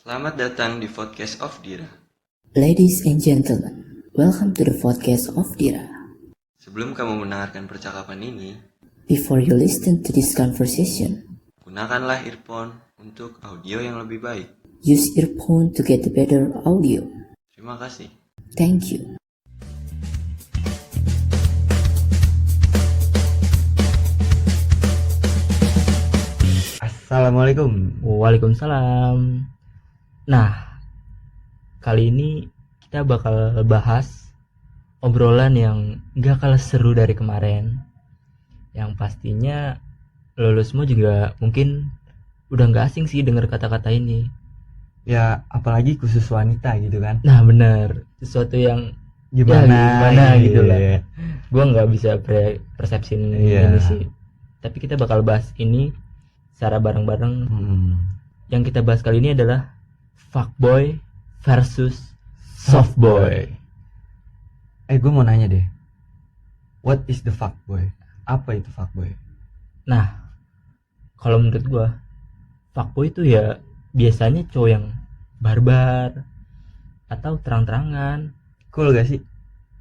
Selamat datang di podcast of Dira. Ladies and gentlemen, welcome to the podcast of Dira. Sebelum kamu mendengarkan percakapan ini, Before you listen to this conversation, gunakanlah earphone untuk audio yang lebih baik. use earphone to get the better audio. Terima kasih. Thank you. Assalamualaikum. Waalaikumsalam. Nah, kali ini kita bakal bahas obrolan yang gak kalah seru dari kemarin. Yang pastinya lo semua juga mungkin udah gak asing sih denger kata-kata ini. Ya, apalagi khusus wanita gitu kan. Nah bener, sesuatu yang Gimana gitu lah. iya. Gue gak bisa persepsiin Iya. ini sih. Tapi kita bakal bahas ini secara bareng-bareng. Yang kita bahas kali ini adalah fuckboy versus softboy. Gue mau nanya deh. What is the fuckboy? Apa itu fuckboy? Nah, kalau menurut gua, fuckboy itu ya biasanya cowok yang barbar atau terang-terangan. Cool gak sih?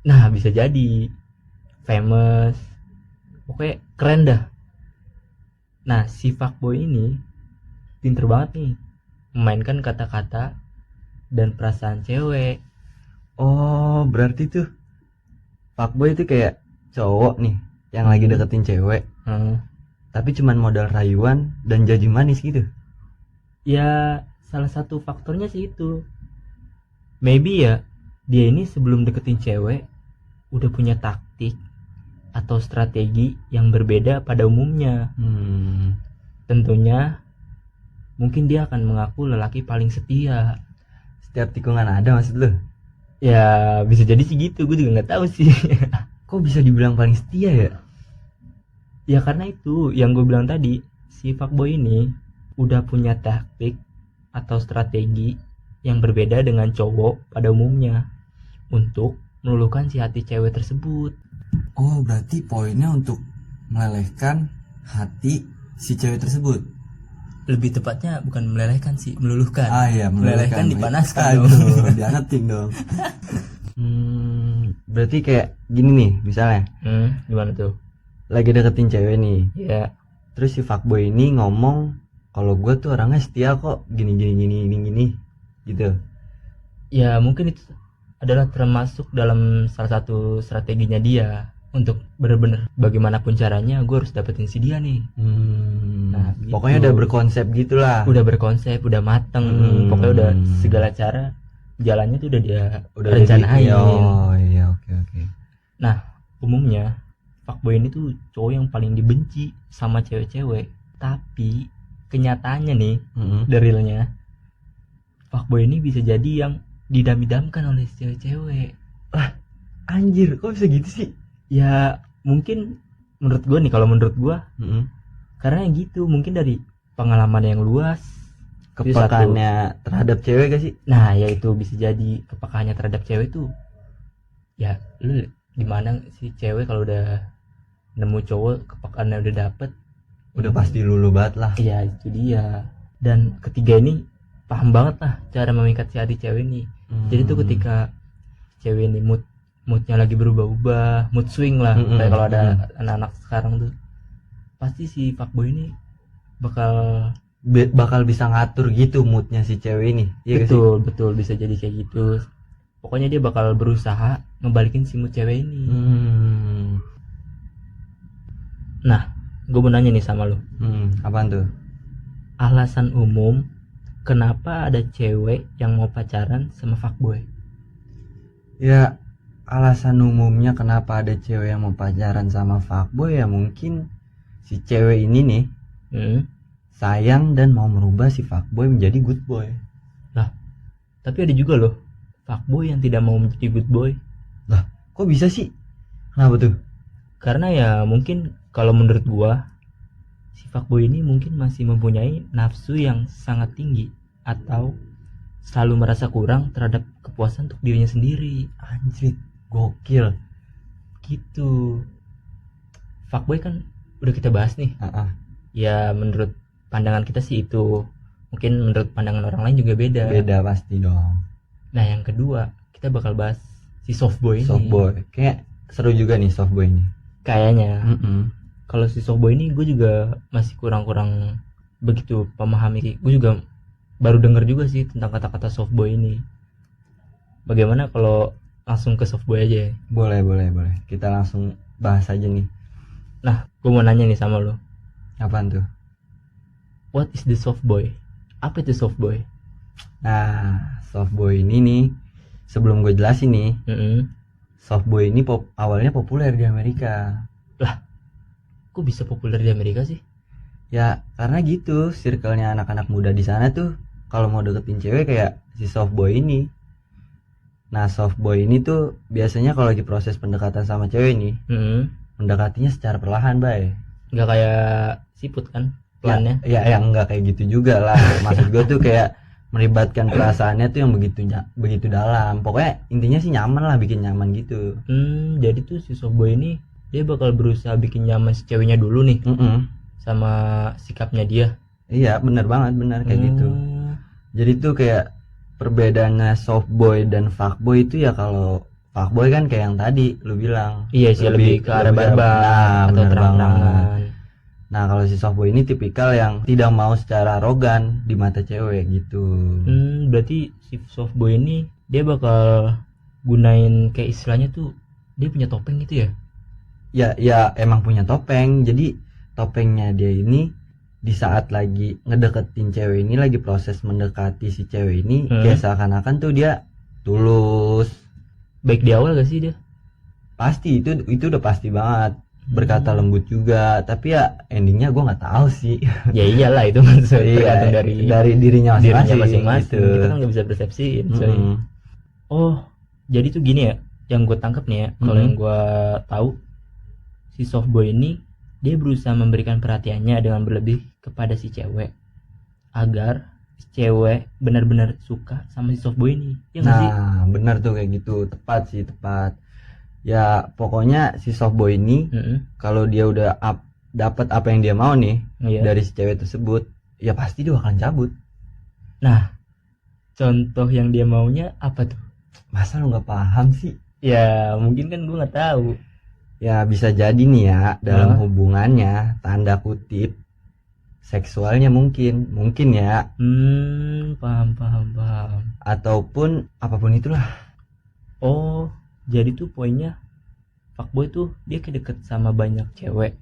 Nah, bisa jadi famous. Pokoknya keren dah. Nah, si fuckboy ini pinter banget nih memainkan kata-kata dan perasaan cewek. Oh, berarti tuh fuckboy itu kayak cowok nih yang lagi deketin cewek, tapi cuman modal rayuan dan janji manis gitu. Ya, salah satu faktornya sih itu. Maybe ya, dia ini sebelum deketin cewek udah punya taktik atau strategi yang berbeda pada umumnya. Tentunya mungkin dia akan mengaku lelaki paling setia. Setiap tikungan ada maksud lu? Ya bisa jadi sih gitu, gue juga nggak tahu sih. Kok bisa dibilang paling setia ya? Ya karena itu yang gue bilang tadi, si fuckboy ini udah punya taktik atau strategi yang berbeda dengan cowok pada umumnya untuk meluluhkan si hati cewek tersebut. Oh, berarti poinnya untuk melelehkan hati si cewek tersebut. Lebih tepatnya bukan melelehkan sih, meluluhkan. Iya, Melelehkan dipanaskan Aduh, dong. diangetin dong. Berarti kayak gini nih, misalnya Gimana tuh? lagi deketin cewek nih. Ya, Terus si fuckboy ini ngomong kalau gue tuh orangnya setia kok, gini gitu. ya mungkin itu adalah termasuk dalam salah satu strateginya dia untuk bener-bener bagaimanapun caranya gue harus dapetin si dia nih. Nah, gitu. Pokoknya udah berkonsep gitulah. Udah berkonsep, udah mateng, pokoknya udah segala cara jalannya tuh udah dia rencanain. Oh iya, oke. Nah, umumnya fuckboy ini tuh cowok yang paling dibenci sama cewek-cewek. Tapi kenyataannya nih, dari realnya, fuckboy ini bisa jadi yang didam-damkan oleh cewek-cewek. Anjir, kok bisa gitu sih? Ya mungkin menurut gue nih, kalau menurut gue karena gitu, mungkin dari pengalaman yang luas, Kepekaannya terhadap cewek gak sih? nah ya itu bisa jadi kepekaannya terhadap cewek tuh. Ya lu dimana si cewek kalau udah nemu cowok kepekaannya udah dapet, Udah pasti lulu banget lah. iya itu dia. Dan ketiga ini paham banget lah cara memikat si hati cewek nih. Jadi tuh ketika cewek ini moodnya lagi berubah-ubah, mood swing lah, kayak kalau ada anak-anak sekarang tuh, pasti si fuckboy ini bakal bisa ngatur gitu moodnya si cewek ini. Iya gak sih? betul bisa jadi kayak gitu. Pokoknya dia bakal berusaha ngebalikin si mood cewek ini. Nah, gue mau nanya nih sama lu, Apaan tuh? alasan umum kenapa ada cewek yang mau pacaran sama fuckboy? Ya, alasan umumnya kenapa ada cewek yang mau pacaran sama fuckboy ya mungkin si cewek ini nih sayang dan mau merubah si fuckboy menjadi good boy. Tapi ada juga loh fuckboy yang tidak mau menjadi good boy. Kok bisa sih? Kenapa tuh? Karena ya mungkin kalau menurut gua, si fuckboy ini mungkin masih mempunyai nafsu yang sangat tinggi atau selalu merasa kurang terhadap kepuasan untuk dirinya sendiri. Anjir, gokil. Gitu. Fuckboy kan udah kita bahas nih. Ya menurut pandangan kita sih itu mungkin menurut pandangan orang lain juga beda. Beda pasti dong. Nah yang kedua kita bakal bahas si softboy ini. Softboy kayak seru juga nih softboy ini Kayaknya kalau si softboy ini gue juga masih kurang begitu pemahami sih. Gue juga baru denger juga sih tentang kata-kata softboy ini. Bagaimana kalau langsung ke softboy aja ya? Boleh kita langsung bahas aja nih. Nah gue mau nanya nih sama lo, Apaan tuh? what is the softboy? Apa itu softboy? Nah, softboy ini nih, sebelum gue jelasin nih, softboy ini awalnya populer di Amerika. Lah, kok bisa populer di Amerika sih? Ya, karena gitu, circle-nya anak-anak muda di sana tuh, kalau mau deketin cewek kayak si softboy ini. Nah, softboy ini tuh biasanya kalau lagi proses pendekatan sama cewek nih, mendekatinya secara perlahan, bay. Nggak kayak siput kan, pelannya? Ya, yang nggak kayak gitu juga lah. Maksud gue tuh kayak melibatkan perasaannya tuh yang begitu dalam. Pokoknya intinya sih nyaman lah, bikin nyaman gitu. Jadi tuh si softboy ini dia bakal berusaha bikin nyaman si ceweknya dulu nih, sama sikapnya dia. Iya, bener kayak gitu. Jadi tuh kayak perbedaannya softboy dan fuckboy itu ya, kalau fuckboy kan kayak yang tadi lu bilang. Iya sih, lebih ke arah barbar atau terang-terangan. Nah, kalau si softboy ini tipikal yang tidak mau secara arogan di mata cewek gitu. Berarti si softboy ini dia bakal gunain kayak istilahnya tuh dia punya topeng gitu ya? Ya emang punya topeng. Jadi topengnya dia ini di saat lagi ngedeketin cewek ini, lagi proses mendekati si cewek ini, kayak seakan-akan tuh dia tulus. Baik di awal gak sih dia? Pasti itu udah pasti banget. Berkata lembut juga, tapi ya endingnya gue nggak tahu sih. Ya iyalah, itu kan tergantung dari dirinya masing-masing gitu. Kita kan nggak bisa persepsiin. Oh, jadi tuh gini ya, yang gue tangkap nih ya, kalau yang gue tahu, si softboy ini dia berusaha memberikan perhatiannya dengan berlebih kepada si cewek agar si cewek benar-benar suka sama si softboy ini. Ya nggak sih? Benar tuh kayak gitu, tepat. Ya pokoknya si softboy ini kalau dia udah dapat apa yang dia mau nih dari si cewek tersebut, ya pasti dia akan cabut. Nah, contoh yang dia maunya apa tuh? Masa lu nggak paham sih? Ya mungkin kan gue nggak tahu. Ya bisa jadi nih ya, dalam hubungannya tanda kutip seksualnya mungkin ya. Paham. Ataupun apapun itulah. Oh, jadi tuh poinnya fuckboy tuh dia kedeket sama banyak cewek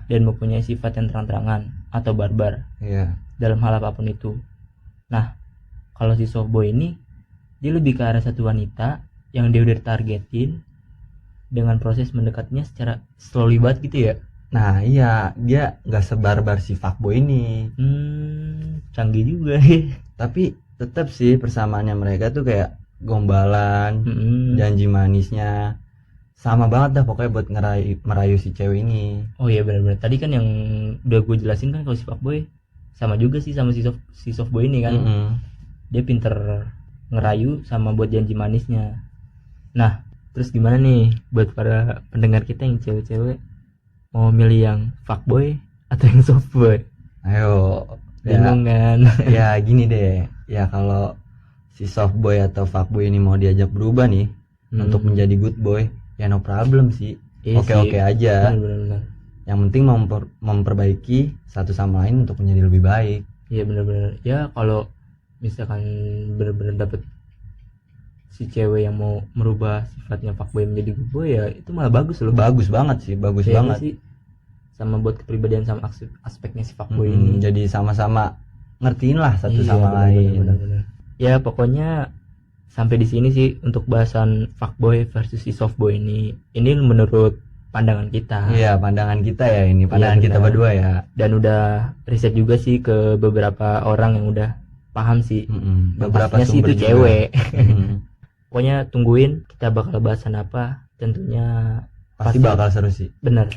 dan mempunyai sifat yang terang-terangan atau barbar dalam hal apapun itu. Nah, kalau si softboy ini dia lebih ke arah satu wanita yang dia udah targetin dengan proses mendekatnya secara slowly banget gitu ya. Nah iya, dia nggak sebarbar si fuckboy ini. Canggih juga ya. Tapi tetap sih persamaannya mereka tuh kayak gombalan, janji manisnya sama banget dah pokoknya buat merayu si cewek ini. Oh iya benar-benar. Tadi kan yang udah gue jelasin kan, kalau si fuckboy sama juga sih sama si softboy ini kan. Dia pinter ngerayu sama buat janji manisnya. Nah, terus gimana nih buat para pendengar kita yang cewek-cewek, mau milih yang fuckboy atau yang softboy? Ayo, bingung kan? Ya gini deh, ya kalau si softboy atau fuckboy ini mau diajak berubah nih untuk menjadi good boy, ya no problem sih. Oke aja. Bener-bener. Yang penting memperbaiki satu sama lain untuk menjadi lebih baik. Iya bener-bener. Ya kalau misalkan bener-bener dapet si cewek yang mau merubah sifatnya fuckboy menjadi good boy, ya itu malah bagus loh. Bagus banget sih, bagus banget sih. Sama buat kepribadian sama aspeknya si fuckboy ini. Jadi sama-sama ngertiin lah satu sama lain. Bener-bener. Ya pokoknya sampai di sini sih untuk bahasan fuckboy versus si softboy ini. Ini menurut pandangan kita. Iya, pandangan kita ya ini, pandangan kita berdua ya. Dan udah riset juga sih ke beberapa orang yang udah paham sih. Beberapa sih itu juga. Cewek. Pokoknya tungguin kita bakal bahasan apa. Tentunya pasti bakal seru sih. Bener.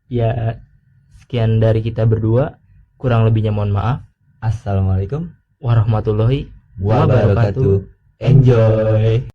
Ya sekian dari kita berdua. Kurang lebihnya mohon maaf. Assalamualaikum warahmatullahi wabarakatuh. Enjoy.